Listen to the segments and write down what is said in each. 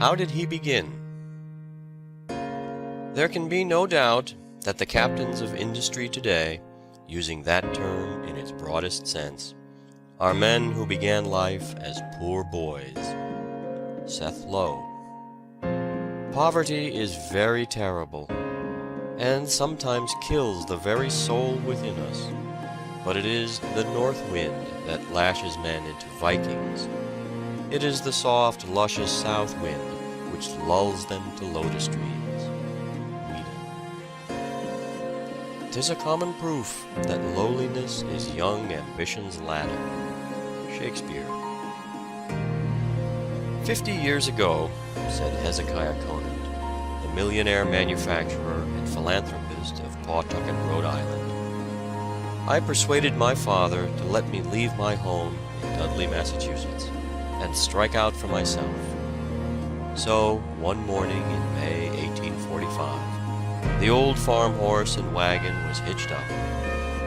How did he begin? There can be no doubt that the captains of industry today, using that term in its broadest sense, are men who began life as poor boys. Seth Low. Poverty is very terrible, and sometimes kills the very soul within us. But it is the north wind that lashes men into Vikings. It is the soft, luscious south wind which lulls them to lotus dreams. Whedon. 'Tis a common proof that lowliness is young ambition's ladder. Shakespeare. 50 years ago, said Hezekiah Conant, the millionaire manufacturer and philanthropist of Pawtucket, Rhode Island, I persuaded my father to let me leave my home in Dudley, Massachusetts, and strike out for myself. So, one morning in May 1845, the old farm horse and wagon was hitched up,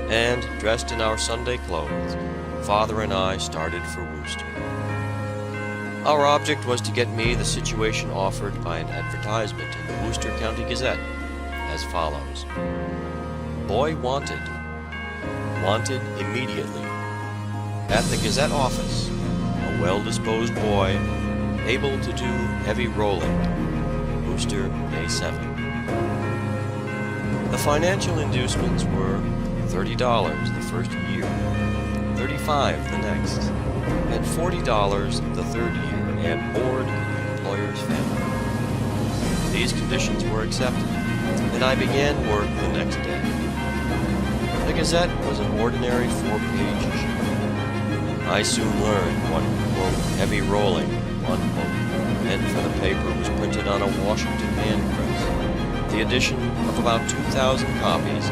and, dressed in our Sunday clothes, Father and I started for Worcester. Our object was to get me the situation offered by an advertisement in the Worcester County Gazette, as follows. Boy wanted. Wanted immediately. At the Gazette office, a well-disposed boy, able to do heavy rolling. Worcester, May 7. The financial inducements were $30 the first year, $35 the next, and $40 the third year, and board in the employer's family. These conditions were accepted, and I began work the next day. The Gazette was an ordinary 4-page issue. I soon learned what, quote, heavy rolling, unquote, meant, for the paper was printed on a Washington hand press, the edition of about 2,000 copies,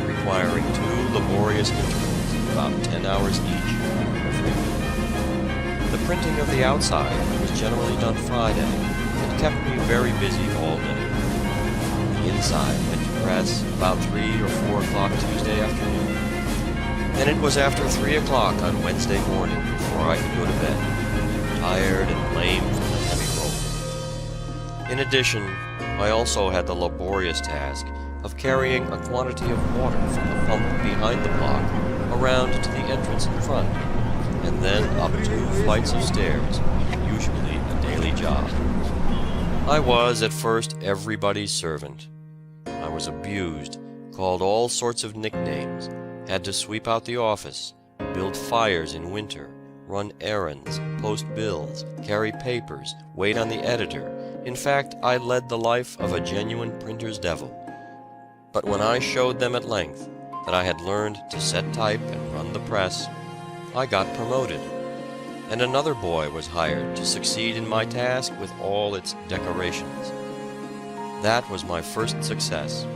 requiring 2 laborious intervals of about 10 hours each every week. The printing of the outside was generally done Friday, and kept me very busy all day. The inside went to press about 3 or 4 o'clock Tuesday afternoon, and it was after 3 o'clock on Wednesday morning before I could go to bed, tired and lame from the heavy roll. In addition, I also had the laborious task of carrying a quantity of water from the pump behind the block around to the entrance in front, and then up 2 flights of stairs, usually a daily job. I was at first everybody's servant. I was abused, called all sorts of nicknames, had to sweep out the office, build fires in winter, run errands, post bills, carry papers, wait on the editor. In fact, I led the life of a genuine printer's devil. But when I showed them at length that I had learned to set type and run the press, I got promoted, and another boy was hired to succeed in my task with all its decorations. That was my first success,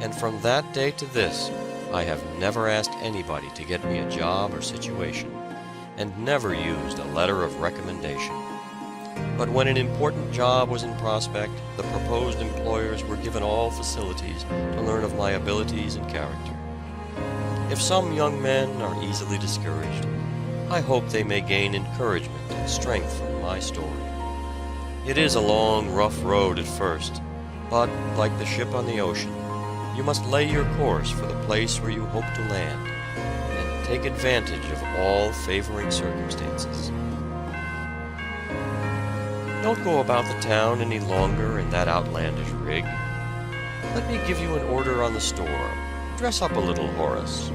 and from that day to this, I have never asked anybody to get me a job or situation, and never used a letter of recommendation. But when an important job was in prospect, the proposed employers were given all facilities to learn of my abilities and character. If some young men are easily discouraged, I hope they may gain encouragement and strength from my story. It is a long, rough road at first, but, like the ship on the ocean, you must lay your course for the place where you hope to land, and take advantage of all favoring circumstances. Don't go about the town any longer in that outlandish rig. Let me give you an order on the store. Dress up a little, Horace.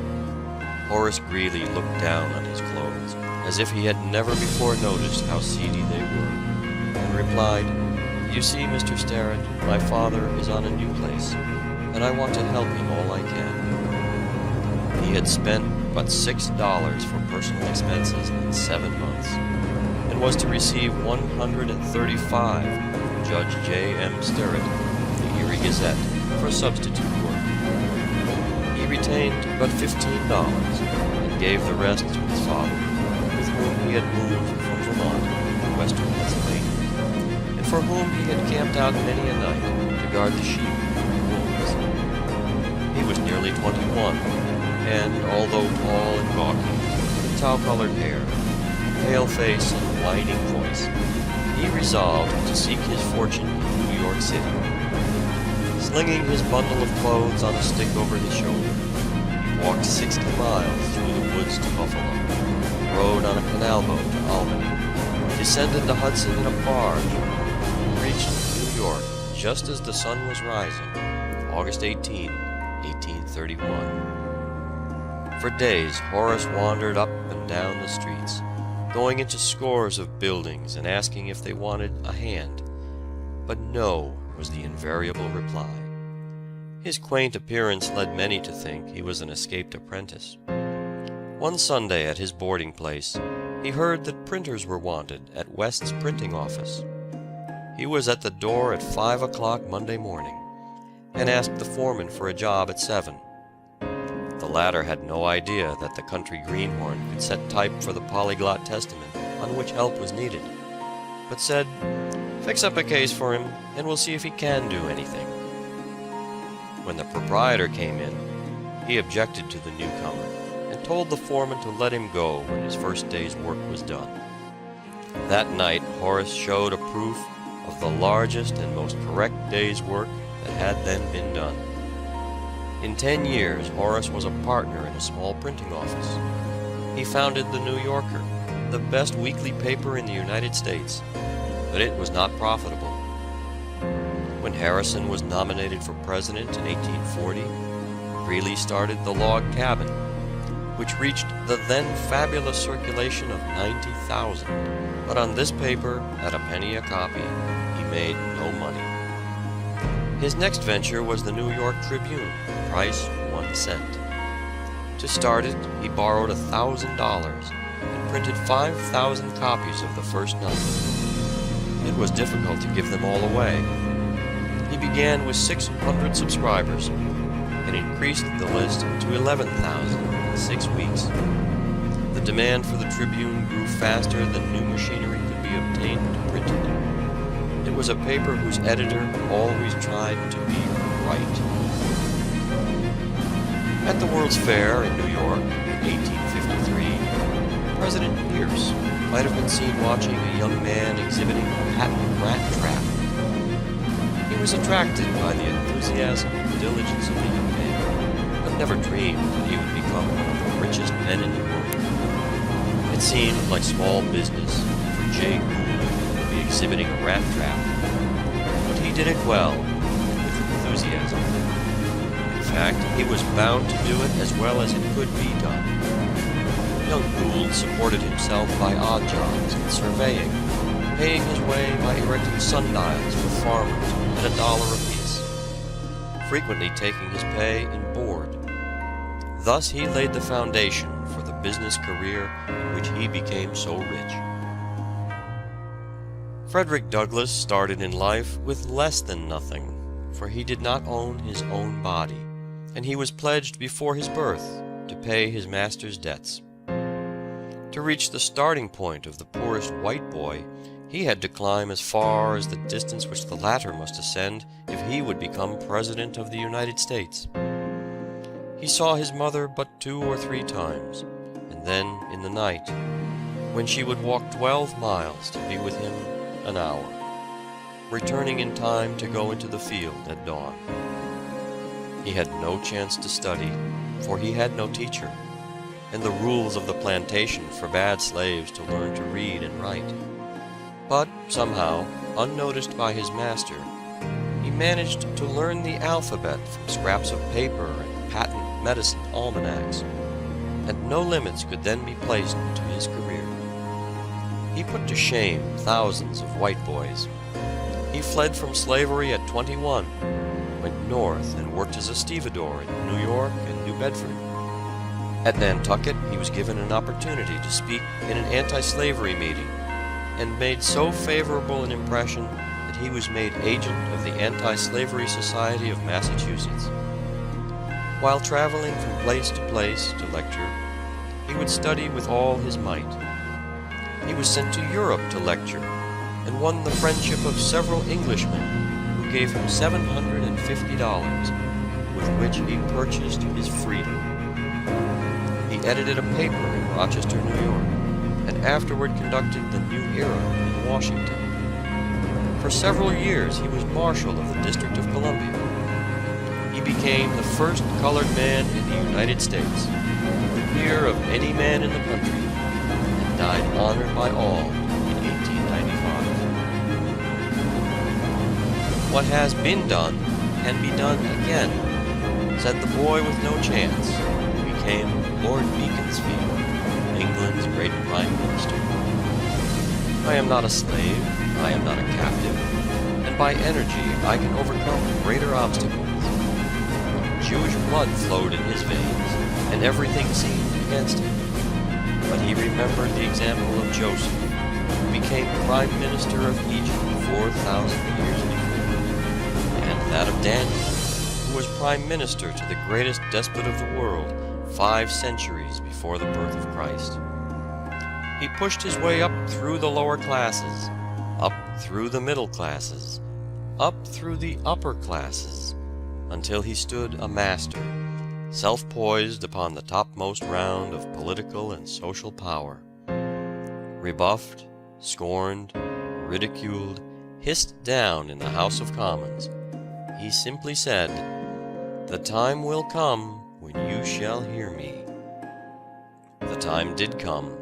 Horace Greeley looked down on his clothes, as if he had never before noticed how seedy they were, and replied, You see, Mr. Starrett, my father is on a new place, and I want to help him all I can. He had spent but $6 for personal expenses in 7 months, and was to receive $135 from Judge J. M. Starrett of the Erie Gazette for substitute work. He retained but $15, and gave the rest to his father, with whom he had moved from Vermont to western Pennsylvania, and for whom he had camped out many a night to guard the sheep and wolves. He was nearly 21, and although tall and gawky, with tow-colored hair, pale face, and whining voice, he he resolved to seek his fortune in New York City. Slinging his bundle of clothes on a stick over his shoulder, he walked 60 miles through the woods to Buffalo, rode on a canal boat to Albany, descended the Hudson in a barge, and reached New York just as the sun was rising, August 18, 1831. For days, Horace wandered up and down the streets, going into scores of buildings and asking if they wanted a hand. But no was the invariable reply. His quaint appearance led many to think he was an escaped apprentice. One Sunday at his boarding place, he heard that printers were wanted at West's printing office. He was at the door at 5 o'clock Monday morning, and asked the foreman for a job at 7. The latter had no idea that the country greenhorn could set type for the Polyglot Testament on which help was needed, but said, "Fix up a case for him, and we'll see if he can do anything." When the proprietor came in, he objected to the newcomer, and told the foreman to let him go when his first day's work was done. That night Horace showed a proof of the largest and most correct day's work that had then been done. In 10 years, Horace was a partner in a small printing office. He founded the New Yorker, the best weekly paper in the United States, but it was not profitable. When Harrison was nominated for president in 1840, Greeley started the Log Cabin, which reached the then fabulous circulation of 90,000. But on this paper, at a penny a copy, he made no money. His next venture was the New York Tribune, price 1 cent. To start it, he borrowed $1,000 and printed 5,000 copies of the first number. It was difficult to give them all away. He began with 600 subscribers and increased the list to 11,000 in 6 weeks. The demand for the Tribune grew faster than new machinery could be obtained to print it. It was a paper whose editor always tried to be right. At the World's Fair in New York in 1853, President Pierce might have been seen watching a young man exhibiting a patent rat trap. He was attracted by the enthusiasm and diligence of the young man, but never dreamed that he would become one of the richest men in the world. It seemed like small business for J. Gould to be exhibiting a rat trap, but he did it well, with enthusiasm. In fact, he was bound to do it as well as it could be done. Young Gould supported himself by odd jobs and surveying, paying his way by erecting sundials for farmers at $1 apiece, frequently taking his pay in board. Thus he laid the foundation for the business career in which he became so rich. Frederick Douglass started in life with less than nothing, for he did not own his own body, and he was pledged before his birth to pay his master's debts. To reach the starting point of the poorest white boy, he had to climb as far as the distance which the latter must ascend if he would become President of the United States. He saw his mother but 2 or 3 times, and then in the night, when she would walk 12 miles to be with him an hour, returning in time to go into the field at dawn. He had no chance to study, for he had no teacher, and the rules of the plantation forbade slaves to learn to read and write. But somehow, unnoticed by his master, he managed to learn the alphabet from scraps of paper and patent medicine almanacs, and no limits could then be placed to his career. He put to shame thousands of white boys. He fled from slavery at 21, went north and worked as a stevedore in New York and New Bedford. At Nantucket, he was given an opportunity to speak in an anti-slavery meeting, and made so favorable an impression that he was made agent of the Anti-Slavery Society of Massachusetts. While traveling from place to lecture, he would study with all his might. He was sent to Europe to lecture, and won the friendship of several Englishmen who gave him $750, with which he purchased his freedom. He edited a paper in Rochester, New York, and afterward conducted the New Era in Washington. For several years, he was Marshal of the District of Columbia. He became the first colored man in the United States, the peer of any man in the country, and died honored by all in 1895. What has been done can be done again, said the boy with no chance, who became Lord Beaconsfield, England's great Prime Minister. I am not a slave, I am not a captive, and by energy I can overcome greater obstacles. Jewish blood flowed in his veins, and everything seemed against him. But he remembered the example of Joseph, who became Prime Minister of Egypt 4,000 years before, and that of Daniel, who was Prime Minister to the greatest despot of the world 5 centuries before the birth of Christ. He pushed his way up through the lower classes, up through the middle classes, up through the upper classes, until he stood a master, self-poised upon the topmost round of political and social power. Rebuffed, scorned, ridiculed, hissed down in the House of Commons, he simply said, "The time will come when you shall hear me." The time did come,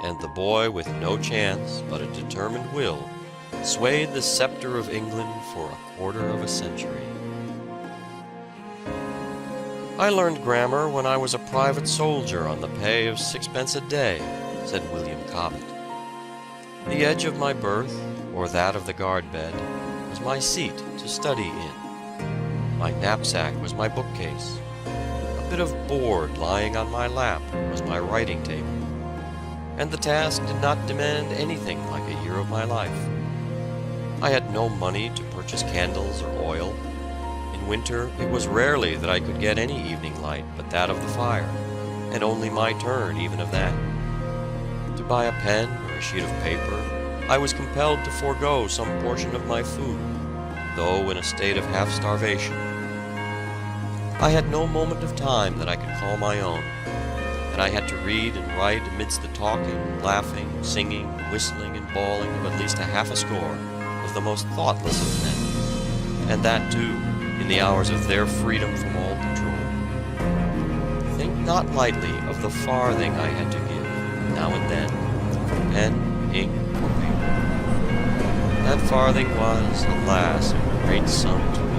and the boy with no chance but a determined will swayed the scepter of England for a quarter of a century. "I learned grammar when I was a private soldier on the pay of 6 pence a day," said William Cobbett. "The edge of my berth, or that of the guard bed, was my seat to study in. My knapsack was my bookcase. A bit of board lying on my lap was my writing table. And the task did not demand anything like a year of my life. I had no money to purchase candles or oil. In winter, it was rarely that I could get any evening light but that of the fire, and only my turn even of that. To buy a pen or a sheet of paper, I was compelled to forego some portion of my food, though in a state of half-starvation. I had no moment of time that I could call my own, and I had to read and write amidst the talking, laughing, singing, whistling, and bawling of at least a half a score of the most thoughtless of men, and that, too, in the hours of their freedom from all control. Think not lightly of the farthing I had to give, now and then, for pen, ink, or paper. That farthing was, alas, a great sum to me.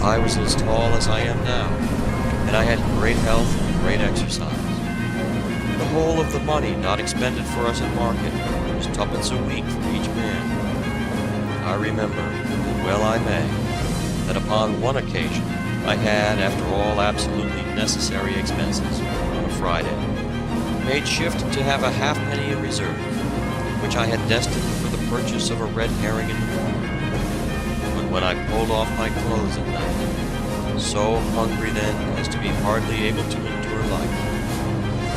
I was as tall as I am now, and I had great health and great exercise. The whole of the money not expended for us at market was 2 a week for each man. I remember, and well I may, that upon one occasion I had, after all absolutely necessary expenses, on a Friday, made shift to have a halfpenny in reserve, which I had destined for the purchase of a red herring in the morning. But when I pulled off my clothes at night, so hungry then as to be hardly able to endure life,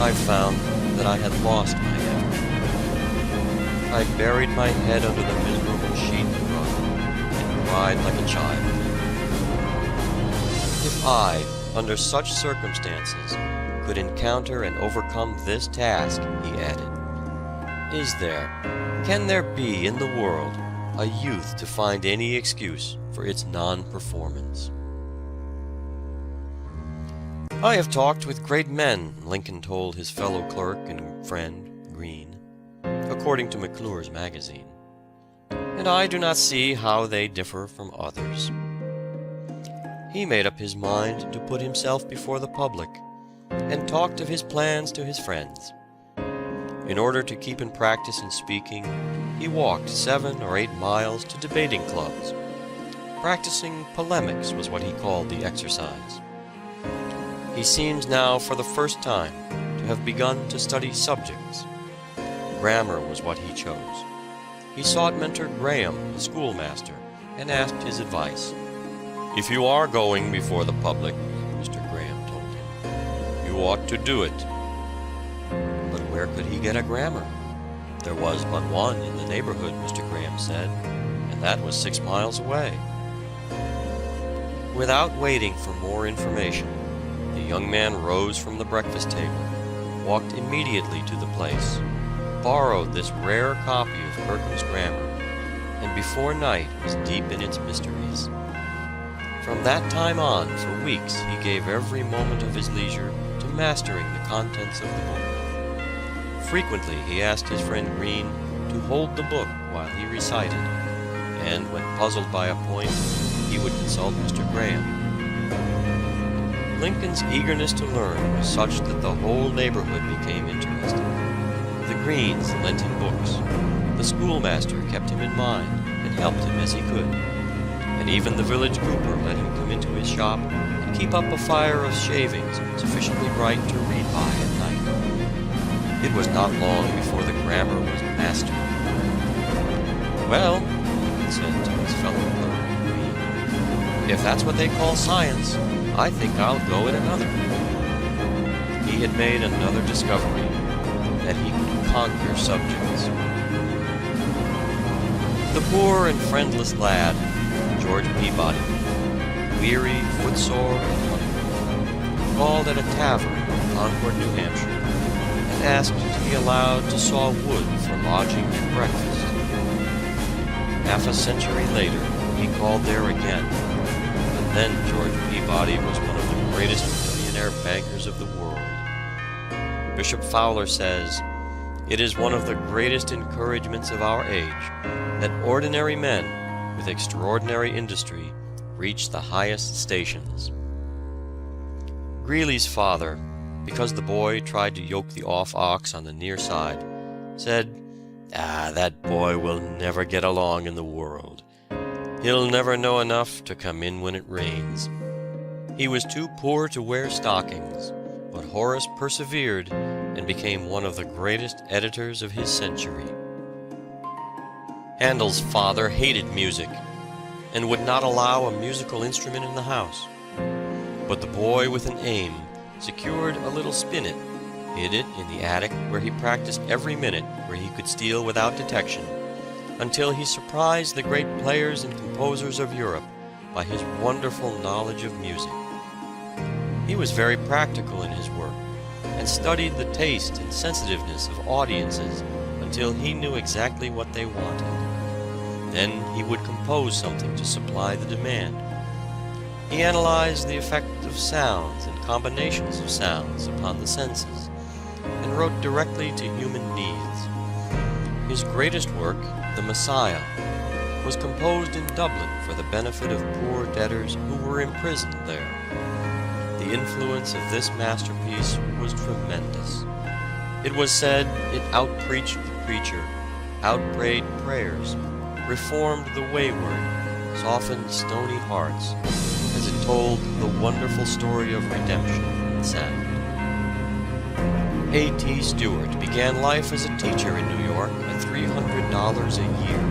I found that I had lost my everything. I buried my head under the miserable sheet and rug, and cried like a child. If I, under such circumstances, could encounter and overcome this task, he added, can there be in the world a youth to find any excuse for its non-performance? "I have talked with great men," Lincoln told his fellow clerk and friend, Greene, according to McClure's magazine, "and I do not see how they differ from others." He made up his mind to put himself before the public, and talked of his plans to his friends. In order to keep in practice in speaking, he walked 7 or 8 miles to debating clubs. Practicing polemics was what he called the exercise. He seems now for the first time to have begun to study subjects. Grammar was what he chose. He sought Mentor Graham, the schoolmaster, and asked his advice. "If you are going before the public," Mr. Graham told him, "you ought to do it." But where could he get a grammar? There was but one in the neighborhood, Mr. Graham said, and that was 6 miles away. Without waiting for more information, the young man rose from the breakfast table, walked immediately to the place, borrowed this rare copy of Kirkham's grammar, and before night was deep in its mysteries. From that time on, for weeks, he gave every moment of his leisure to mastering the contents of the book. Frequently he asked his friend Green to hold the book while he recited, and when puzzled by a point, he would consult Mr. Graham. Lincoln's eagerness to learn was such that the whole neighborhood became interested. The Greens lent him books. The schoolmaster kept him in mind and helped him as he could. And even the village cooper let him come into his shop and keep up a fire of shavings sufficiently bright to read by at night. It was not long before the grammar was mastered. "Well," he said to his fellow clerk, Green, "if that's what they call science, I think I'll go in another." He had made another discovery, that he could conquer subjects. The poor and friendless lad, George Peabody, weary, footsore, and hungry, called at a tavern in Concord, New Hampshire, and asked to be allowed to saw wood for lodging and breakfast. Half a century later, he called there again, and then George Peabody was one of the greatest millionaire bankers of the world. Bishop Fowler says, "It is one of the greatest encouragements of our age that ordinary men with extraordinary industry reach the highest stations." Greeley's father, because the boy tried to yoke the off ox on the near side, said, "That boy will never get along in the world. He'll never know enough to come in when it rains." He was too poor to wear stockings, but Horace persevered and became one of the greatest editors of his century. Handel's father hated music and would not allow a musical instrument in the house. But the boy with an aim secured a little spinet, hid it in the attic where he practiced every minute where he could steal without detection, until he surprised the great players and composers of Europe by his wonderful knowledge of music. He was very practical in his work, and studied the taste and sensitiveness of audiences until he knew exactly what they wanted. Then he would compose something to supply the demand. He analyzed the effect of sounds and combinations of sounds upon the senses, and wrote directly to human needs. His greatest work, The Messiah, was composed in Dublin for the benefit of poor debtors who were imprisoned there. The influence of this masterpiece was tremendous. It was said it outpreached the preacher, outprayed prayers, reformed the wayward, softened stony hearts, as it told the wonderful story of redemption in sound. A.T. Stewart began life as a teacher in New York at $300 a year.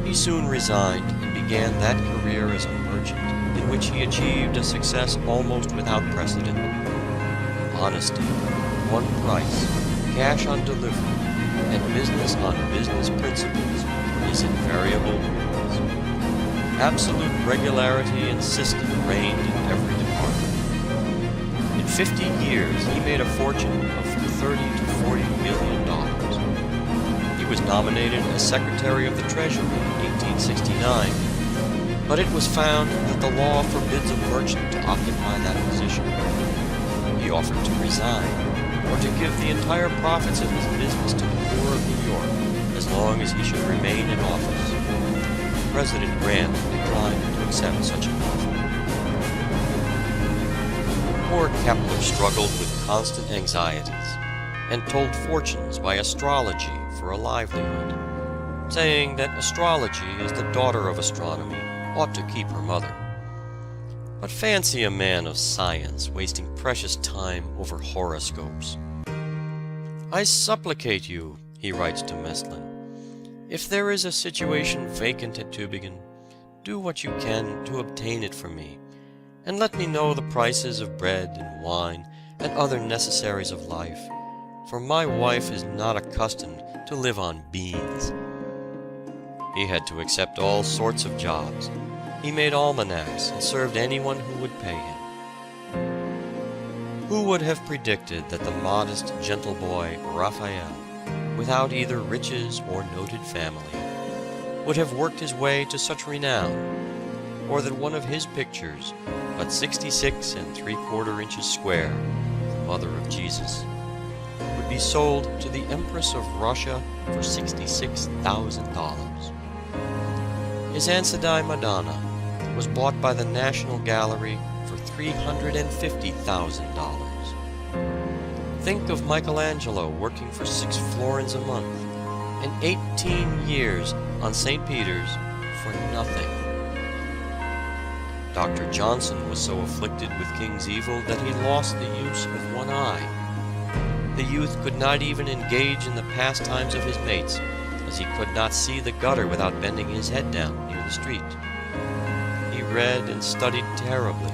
He soon resigned and began that career as a merchant, in which he achieved a success almost without precedent. Honesty, one price, cash on delivery, and business on business principles his invariable rules. Absolute regularity and system reigned in every department. In 50 years, he made a fortune of from $30 to $40 million. He was nominated as Secretary of the Treasury in 1869, but it was found that the law forbids a merchant to occupy that position. He offered to resign, or to give the entire profits of his business to the poor of New York, as long as he should remain in office. President Grant declined to accept such an offer. Poor Kepler struggled with constant anxieties, and told fortunes by astrology for a livelihood, saying that astrology is the daughter of astronomy, ought to keep her mother. But fancy a man of science wasting precious time over horoscopes. "I supplicate you," he writes to Meslin, "if there is a situation vacant at Tübingen, do what you can to obtain it for me, and let me know the prices of bread and wine and other necessaries of life, for my wife is not accustomed to live on beans." He had to accept all sorts of jobs. He made almanacs and served anyone who would pay him. Who would have predicted that the modest, gentle boy, Raphael, without either riches or noted family, would have worked his way to such renown, or that one of his pictures, but 66 3/4 inches square, the Mother of Jesus, would be sold to the Empress of Russia for $66,000. His Ansidai Madonna was bought by the National Gallery for $350,000. Think of Michelangelo working for 6 florins a month and 18 years on St. Peter's for nothing. Dr. Johnson was so afflicted with King's evil that he lost the use of one eye. The youth could not even engage in the pastimes of his mates, as he could not see the gutter without bending his head down near the street. He read and studied terribly.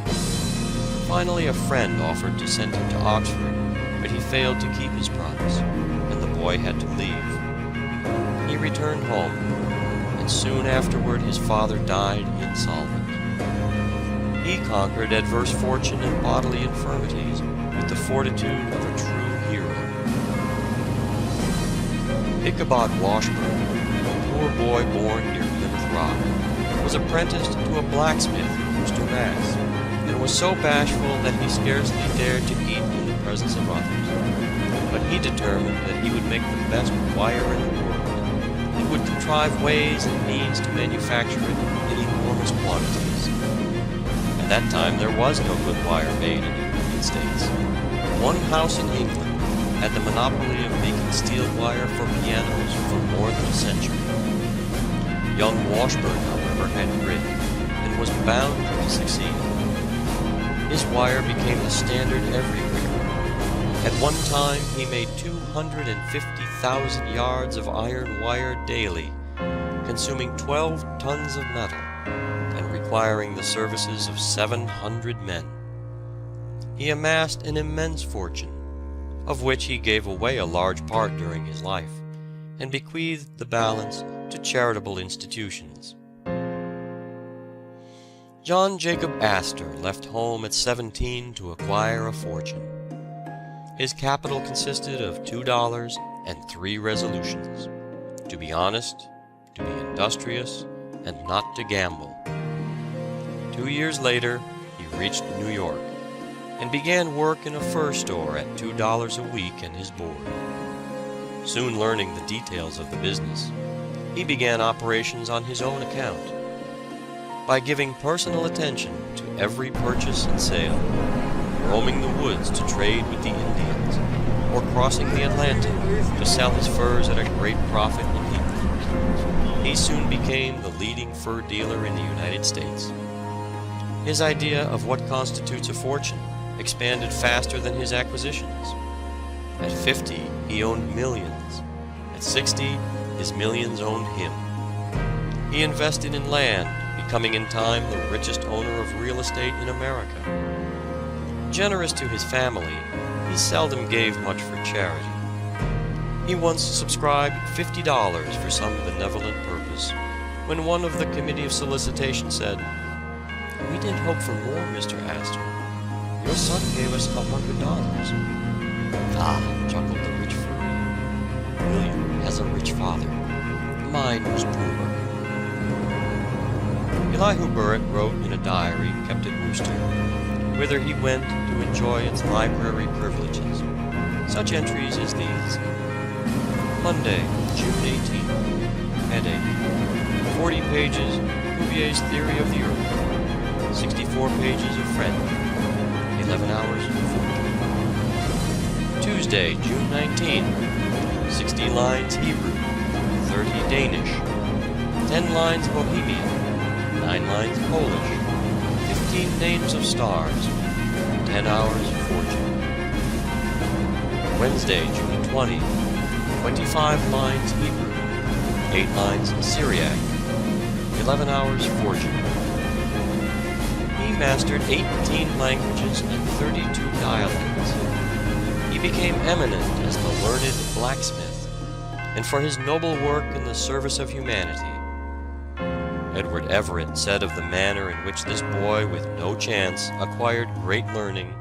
Finally, a friend offered to send him to Oxford, but he failed to keep his promise, and the boy had to leave. He returned home, and soon afterward his father died insolvent. He conquered adverse fortune and bodily infirmities with the fortitude of a true hero. Ichabod Washburn, a poor boy born near Plymouth Rock, was apprenticed to a blacksmith in Worcester, Mass., and was so bashful that he scarcely dared to eat in the presence of others. But he determined that he would make the best wire in the world. He would contrive ways and means to manufacture it in enormous quantities. At that time there was no good wire made in the United States. One house in England had the monopoly of making steel wire for pianos for more than a century. Young Washburn, however, had grit, and was bound to succeed. His wire became the standard everywhere. At one time he made 250,000 yards of iron wire daily, consuming 12 tons of metal, and requiring the services of 700 men. He amassed an immense fortune, of which he gave away a large part during his life, and bequeathed the balance to charitable institutions. John Jacob Astor left home at 17 to acquire a fortune. His capital consisted of $2 and 3 resolutions: to be honest, to be industrious, and not to gamble. 2 years later, he reached New York, and began work in a fur store at $2 a week and his board. Soon learning the details of the business, he began operations on his own account. By giving personal attention to every purchase and sale, roaming the woods to trade with the Indians, or crossing the Atlantic to sell his furs at a great profit in England, he soon became the leading fur dealer in the United States. His idea of what constitutes a fortune expanded faster than his acquisitions. At 50, he owned millions. At 60, his millions owned him. He invested in land, becoming in time the richest owner of real estate in America. Generous to his family, he seldom gave much for charity. He once subscribed $50 for some benevolent purpose, when one of the committee of solicitation said, "We did hope for more, Mr. Astor. Your son gave us $100. "Ah," chuckled the rich furrier, "William has a rich father. Mine was poor." Elihu Burritt wrote in a diary kept at Worcester, whither he went to enjoy its library privileges, such entries as these: Monday, June 18. Headache. 40 pages Cuvier's Theory of the Earth. 64 pages of French. 11 hours of fortune. Tuesday, June 19. 60 lines Hebrew. 30 Danish. 10 lines Bohemian. 9 lines Polish. 15 names of stars. 10 hours of fortune. Wednesday, June 20. 25 lines Hebrew. 8 lines Syriac. 11 hours fortune. He mastered 18 languages and 32 dialects. He became eminent as the learned blacksmith, and for his noble work in the service of humanity. Edward Everett said of the manner in which this boy with no chance acquired great learning,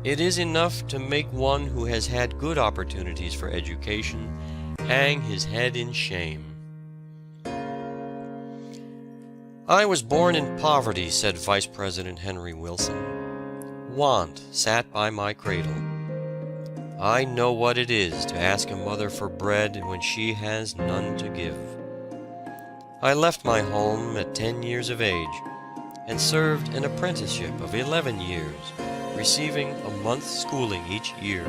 "It is enough to make one who has had good opportunities for education hang his head in shame." I was born in poverty, said Vice President Henry Wilson. Want sat by my cradle. I know what it is to ask a mother for bread when she has none to give. I left my home at 10 years of age and served an apprenticeship of 11 years, receiving a month's schooling each year,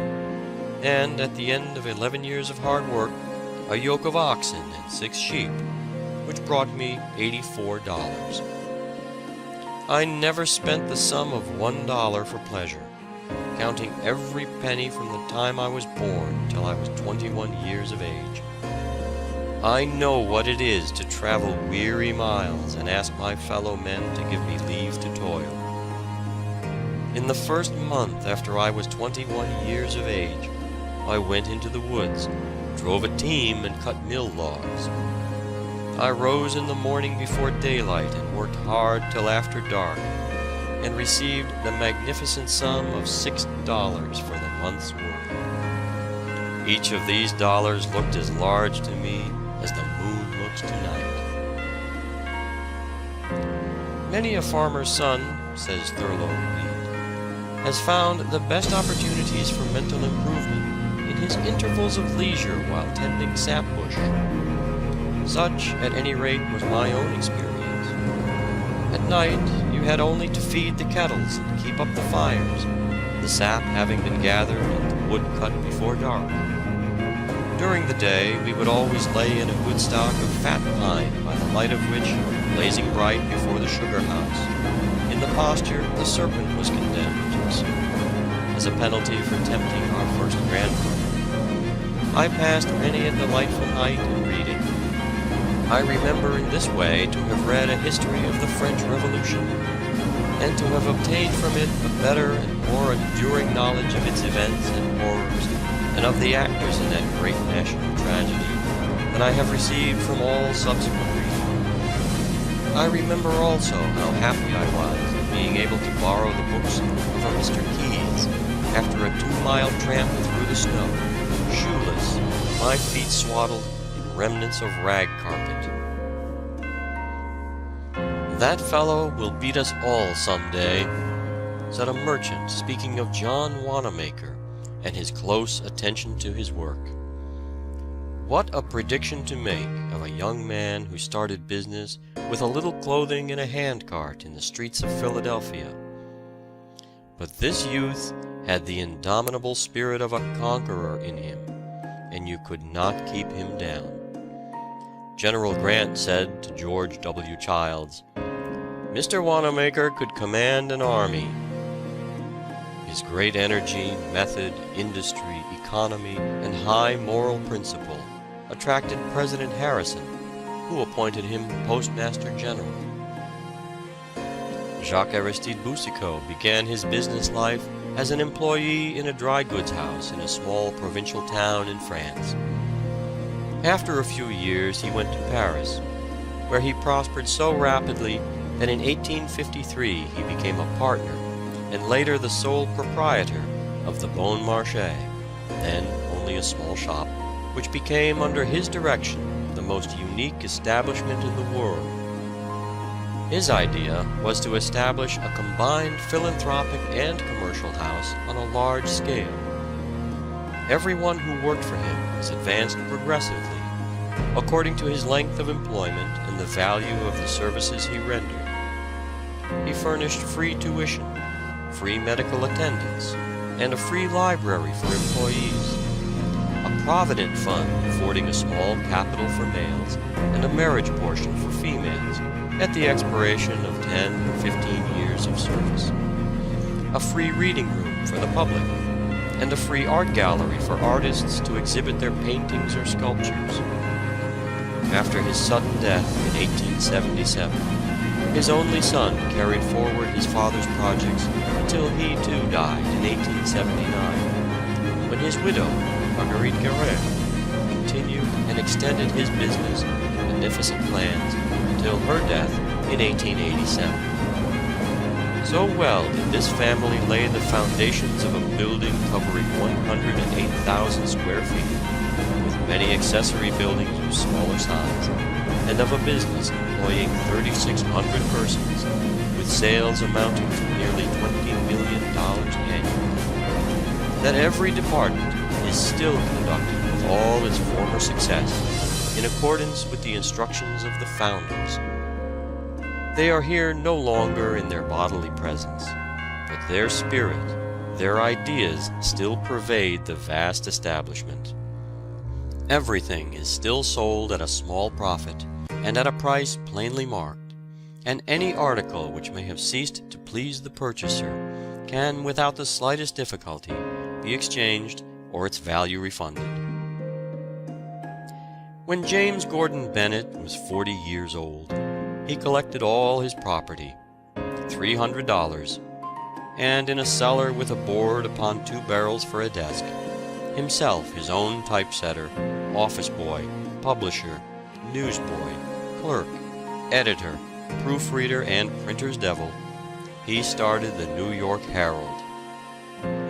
and at the end of 11 years of hard work, a yoke of oxen and 6 sheep, which brought me $84. I never spent the sum of $1 for pleasure, counting every penny from the time I was born till I was 21 years of age. I know what it is to travel weary miles and ask my fellow men to give me leave to toil. In the first month after I was 21 years of age, I went into the woods, drove a team, and cut mill logs. I rose in the morning before daylight and worked hard till after dark, and received the magnificent sum of $6 for the month's work. Each of these dollars looked as large to me as the moon looks tonight. Many a farmer's son, says Thurlow Weed, has found the best opportunities for mental improvement in his intervals of leisure while tending sapbush. Such, at any rate, was my own experience. At night, you had only to feed the kettles and keep up the fires, the sap having been gathered and the wood cut before dark. During the day, we would always lay in a good stock of fat pine, by the light of which, blazing bright before the sugar house, in the posture the serpent was condemned to assume, as a penalty for tempting our first grandmother. I passed many a delightful night in reading. I remember in this way to have read a history of the French Revolution, and to have obtained from it a better and more enduring knowledge of its events and horrors, and of the actors in that great national tragedy, than I have received from all subsequent reading. I remember also how happy I was in being able to borrow the books of a Mr. Keyes after a 2-mile tramp through the snow, shoeless, my feet swaddled in remnants of rag carpet. That fellow will beat us all some day, said a merchant speaking of John Wanamaker and his close attention to his work. What a prediction to make of a young man who started business with a little clothing and a handcart in the streets of Philadelphia. But this youth had the indomitable spirit of a conqueror in him, and you could not keep him down. General Grant said to George W. Childs, "Mr. Wanamaker could command an army." His great energy, method, industry, economy, and high moral principle attracted President Harrison, who appointed him Postmaster General. Jacques Aristide Boucicault began his business life as an employee in a dry goods house in a small provincial town in France. After a few years he went to Paris, where he prospered so rapidly that in 1853 he became a partner and later the sole proprietor of the Bon Marché, then only a small shop, which became under his direction the most unique establishment in the world. His idea was to establish a combined philanthropic and commercial house on a large scale. Everyone who worked for him was advanced progressively, according to his length of employment and the value of the services he rendered. He furnished free tuition, free medical attendance, and a free library for employees, a provident fund affording a small capital for males and a marriage portion for females at the expiration of 10 or 15 years of service, a free reading room for the public, and a free art gallery for artists to exhibit their paintings or sculptures. After his sudden death in 1877, his only son carried forward his father's projects until he too died in 1879, when his widow, Marguerite Guérin, continued and extended his business and beneficent plans until her death in 1887. So well did this family lay the foundations of a building covering 108,000 square feet, with many accessory buildings of smaller size, and of a business employing 3,600 persons, with sales amounting to nearly $20 million annually. That every department is still conducted with all its former success, in accordance with the instructions of the founders. They are here no longer in their bodily presence, but their spirit, their ideas still pervade the vast establishment. Everything is still sold at a small profit, and at a price plainly marked, and any article which may have ceased to please the purchaser can, without the slightest difficulty, be exchanged or its value refunded. When James Gordon Bennett was 40 years old, he collected all his property, $300, and in a cellar with a board upon 2 barrels for a desk, himself his own typesetter, office boy, publisher, newsboy, clerk, editor, proofreader, and printer's devil, he started the New York Herald.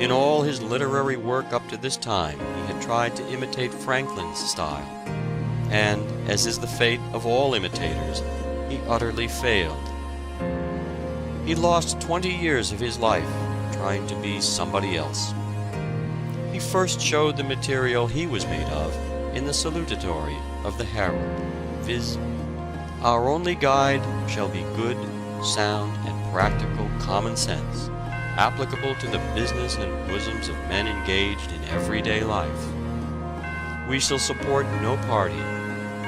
In all his literary work up to this time, he had tried to imitate Franklin's style, and, as is the fate of all imitators, he utterly failed. He lost 20 years of his life trying to be somebody else. He first showed the material he was made of in the salutatory of the Herald, viz., "Our only guide shall be good, sound, and practical common sense, applicable to the business and bosoms of men engaged in everyday life. We shall support no party,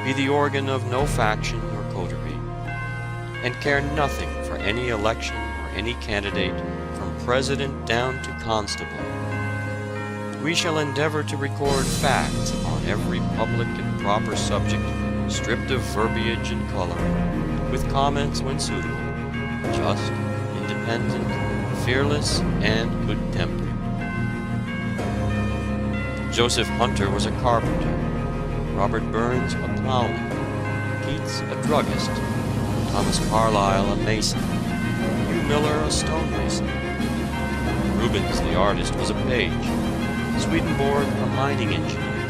be the organ of no faction or coterie, and care nothing for any election or any candidate, from president down to constable. We shall endeavor to record facts on every public and proper subject, stripped of verbiage and coloring, with comments when suitable, just, independent, fearless, and good-tempered." Joseph Hunter was a carpenter, Robert Burns a plowman, Keats a druggist, Thomas Carlyle a mason, Hugh Miller a stonemason. Rubens the artist was a page, Swedenborg a mining engineer,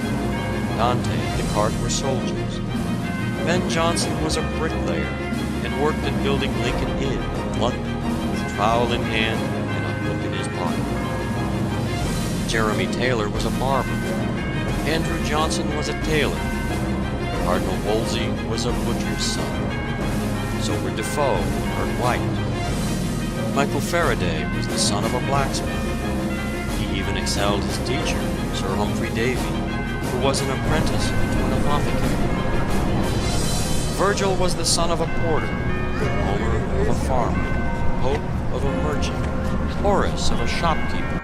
Dante and Descartes were soldiers, Ben Jonson was a bricklayer, and worked at building Lincoln Inn in London, with trowel in hand and a hook in his pocket. Jeremy Taylor was a barber, Andrew Johnson was a tailor, Cardinal Wolsey was a butcher's son. So were Defoe and Bert White. Michael Faraday was the son of a blacksmith. He even excelled his teacher, Sir Humphrey Davy, who was an apprentice to an apothecary. Virgil was the son of a porter, Homer of a farmer, Pope of a merchant, Horace of a shopkeeper,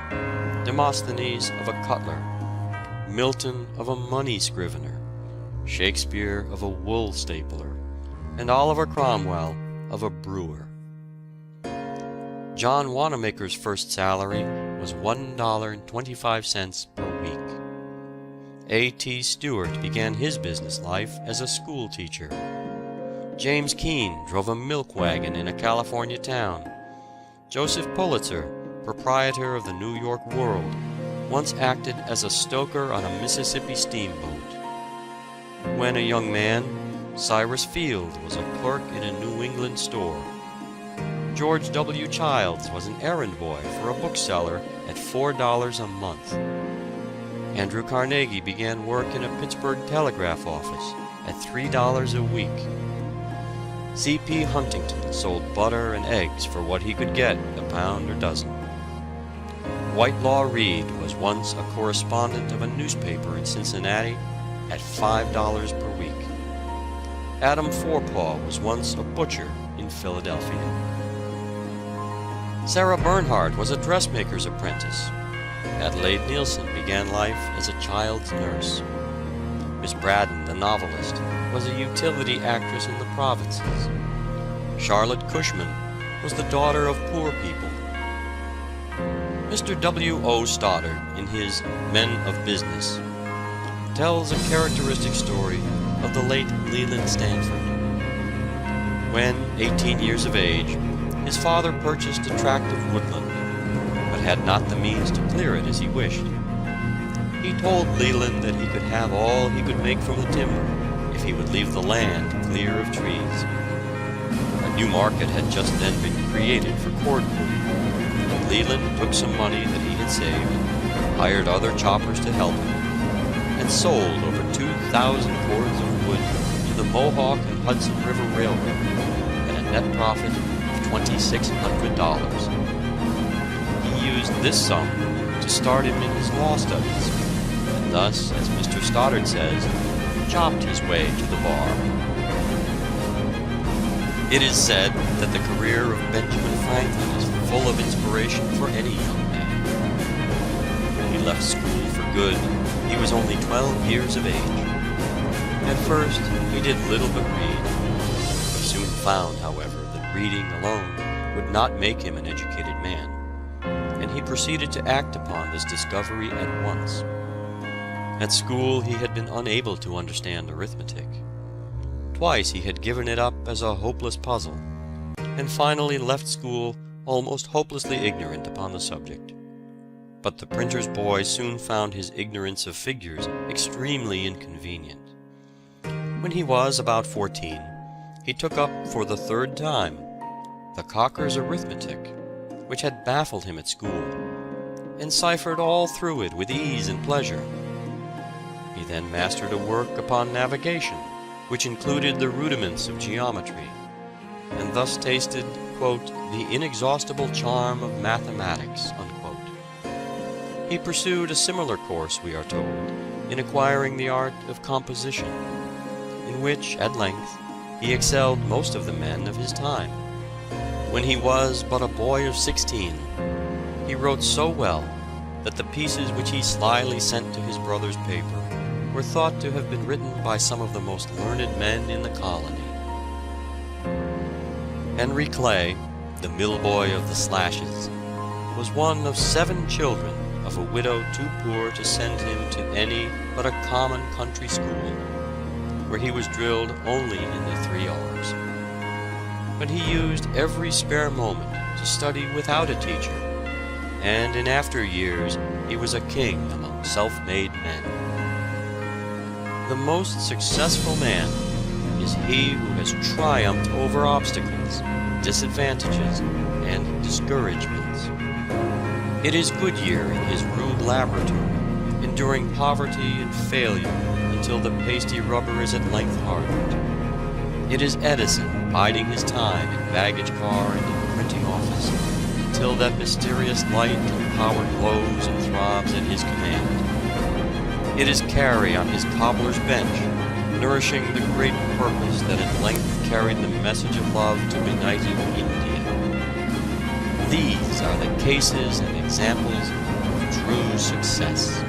Demosthenes of a cutler, Milton of a money scrivener, Shakespeare of a wool stapler, and Oliver Cromwell of a brewer. John Wanamaker's first salary was $1.25 per week. A.T. Stewart began his business life as a school teacher. James Keene drove a milk wagon in a California town. Joseph Pulitzer, proprietor of the New York World, once acted as a stoker on a Mississippi steamboat. When a young man, Cyrus Field was a clerk in a New England store. George W. Childs was an errand boy for a bookseller at $4 a month. Andrew Carnegie began work in a Pittsburgh telegraph office at $3 a week. C.P. Huntington sold butter and eggs for what he could get, a pound a dozen. Whitelaw Reid was once a correspondent of a newspaper in Cincinnati at $5 per week. Adam Forepaugh was once a butcher in Philadelphia. Sarah Bernhardt was a dressmaker's apprentice. Adelaide Nielsen began life as a child's nurse. Miss Braddon, the novelist, was a utility actress in the provinces. Charlotte Cushman was the daughter of poor people. Mr. W. O. Stoddard, in his Men of Business, tells a characteristic story of the late Leland Stanford. When 18 years of age, his father purchased a tract of woodland, but had not the means to clear it as he wished. He He told Leland that he could have all he could make from the timber if he would leave the land clear of trees. A new market had just then been created for cordwood, and Leland took some money that he had saved, hired other choppers to help him, and sold over 2,000 cords of wood to the Mohawk and Hudson River Railroad at a net profit of $2,600. He used this sum to start him in his law studies, and thus, as Mr. Stoddard says, chopped his way to the bar. It is said that the career of Benjamin Franklin is full of inspiration for any young man. When he left school for good, he was only 12 years of age. At first, he did little but read. He soon found, however, that reading alone would not make him an educated man, and he proceeded to act upon this discovery at once. At school, he had been unable to understand arithmetic. Twice he had given it up as a hopeless puzzle, and finally left school almost hopelessly ignorant upon the subject. But the printer's boy soon found his ignorance of figures extremely inconvenient. When he was about 14, he took up for the third time the Cocker's arithmetic, which had baffled him at school, and ciphered all through it with ease and pleasure. He then mastered a work upon navigation, which included the rudiments of geometry, and thus tasted, quote, the inexhaustible charm of mathematics, unquote. He pursued a similar course, we are told, in acquiring the art of composition, in which, at length, he excelled most of the men of his time. When he was but a boy of 16, he wrote so well that the pieces which he slyly sent to his brother's paper were thought to have been written by some of the most learned men in the colony. Henry Clay, the mill boy of the Slashes, was one of 7 children of a widow too poor to send him to any but a common country school, where he was drilled only in the 3 R's. But he used every spare moment to study without a teacher, and in after years he was a king among self-made men. The most successful man is he who has triumphed over obstacles, disadvantages, and discouragements. It is Goodyear in his rude laboratory, enduring poverty and failure until the pasty rubber is at length hardened. It is Edison biding his time in baggage car and in printing office until that mysterious light and power glows and throbs at his command. It is Carey on his cobbler's bench, nourishing the great purpose that at length carried the message of love to benighted India. These are the cases and examples of true success.